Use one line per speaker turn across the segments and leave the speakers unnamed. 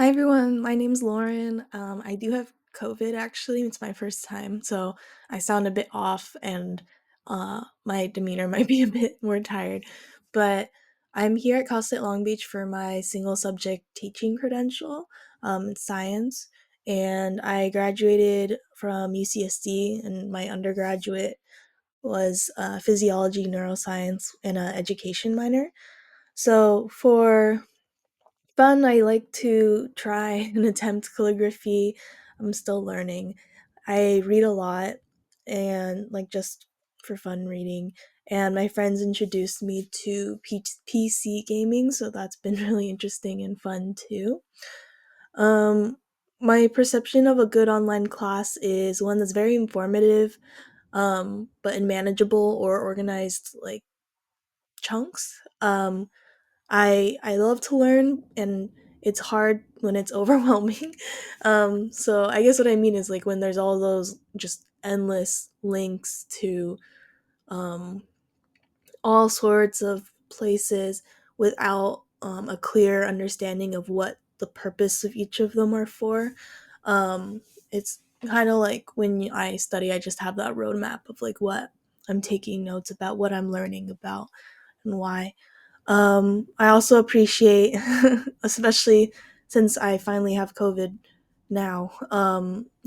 Hi everyone, my name's Lauren. I do have COVID actually. It's my first time, so I sound a bit off and my demeanor might be a bit more tired. But I'm here at Cal State Long Beach for my single subject teaching credential in science, and I graduated from UCSD, and my undergraduate was physiology, neuroscience, and an education minor. So for fun, I like to try and attempt calligraphy. I'm still learning. I read a lot and like just for fun reading. And my friends introduced me to PC gaming, so that's been really interesting and fun too. Um, my perception of a good online class is one that's very informative, but in manageable or organized like chunks. I love to learn, and it's hard when it's overwhelming. So I guess what I mean is like when there's all those just endless links to um, all sorts of places without a clear understanding of what the purpose of each of them are for. It's kind of like when I study, I just have that roadmap of like what I'm taking notes about, what I'm learning about, and why. I also appreciate, especially since I finally have COVID now,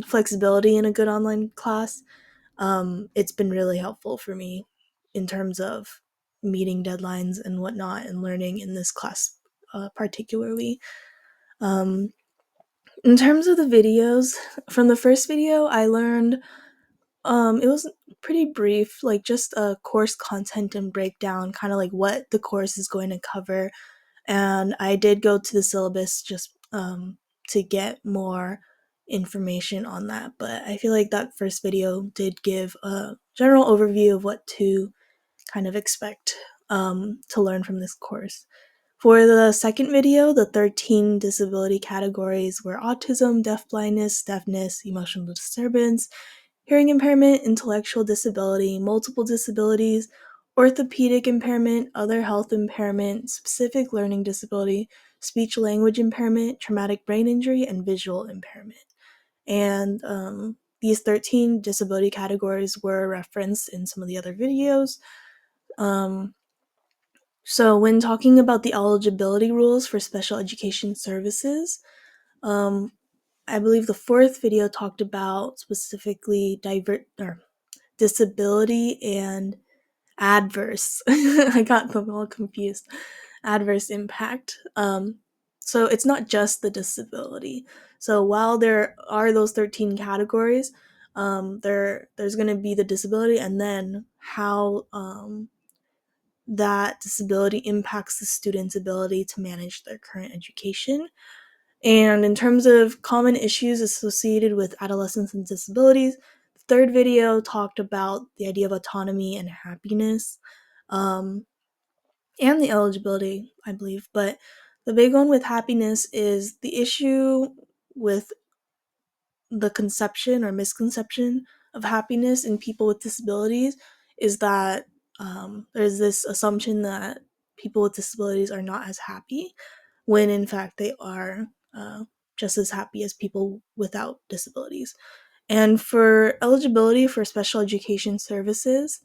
flexibility in a good online class. It's been really helpful for me in terms of meeting deadlines and whatnot and learning in this class, particularly. Um, in terms of the videos, from the first video, I learned it was pretty brief, like just a course content and breakdown, kind of like what the course is going to cover, and I did go to the syllabus just to get more information on that. But I feel like that first video did give a general overview of what to kind of expect to learn from this course. For the second video, the 13 disability categories were autism, deafblindness, deafness, emotional disturbance, hearing impairment, intellectual disability, multiple disabilities, orthopedic impairment, other health impairment, specific learning disability, speech language impairment, traumatic brain injury, and visual impairment. And these 13 disability categories were referenced in some of the other videos. Um, so, when talking about the eligibility rules for special education services, um, I believe the fourth video talked about specifically disability and adverse. I got them all confused. Adverse impact. So it's not just the disability. So while there are those 13 categories, there's going to be the disability and then how that disability impacts the student's ability to manage their current education. And in terms of common issues associated with adolescents and disabilities, the third video talked about the idea of autonomy and happiness, um, and the eligibility, I believe. But the big one with happiness is the issue with the conception or misconception of happiness in people with disabilities is that there's this assumption that people with disabilities are not as happy when in fact they are just as happy as people without disabilities. And for eligibility for special education services,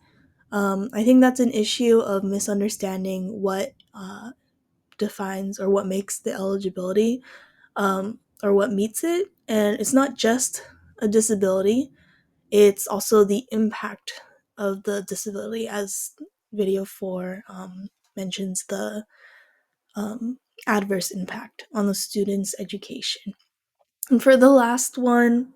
I think that's an issue of misunderstanding what defines or what makes the eligibility, or what meets it. And it's not just a disability, it's also the impact of the disability, as video 4 mentions the um, adverse impact on the student's education. And for the last one,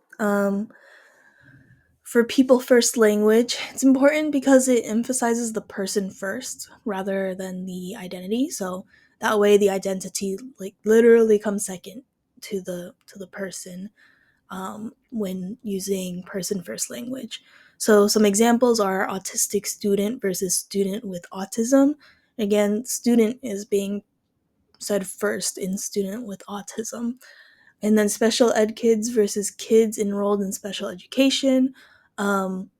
for people first language, it's important because it emphasizes the person first rather than the identity. So that way the identity like literally comes second to the person when using person first language. So some examples are autistic student versus student with autism. Again, student is being said first in student with autism. And then special ed kids versus kids enrolled in special education. Um,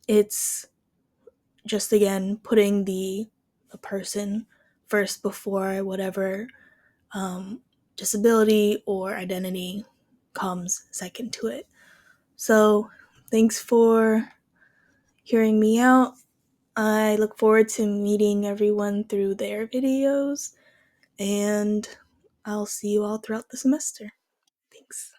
it's just again putting the person first before whatever um, disability or identity comes second to it. So thanks for hearing me out. I look forward to meeting everyone through their videos, and I'll see you all throughout the semester. Thanks.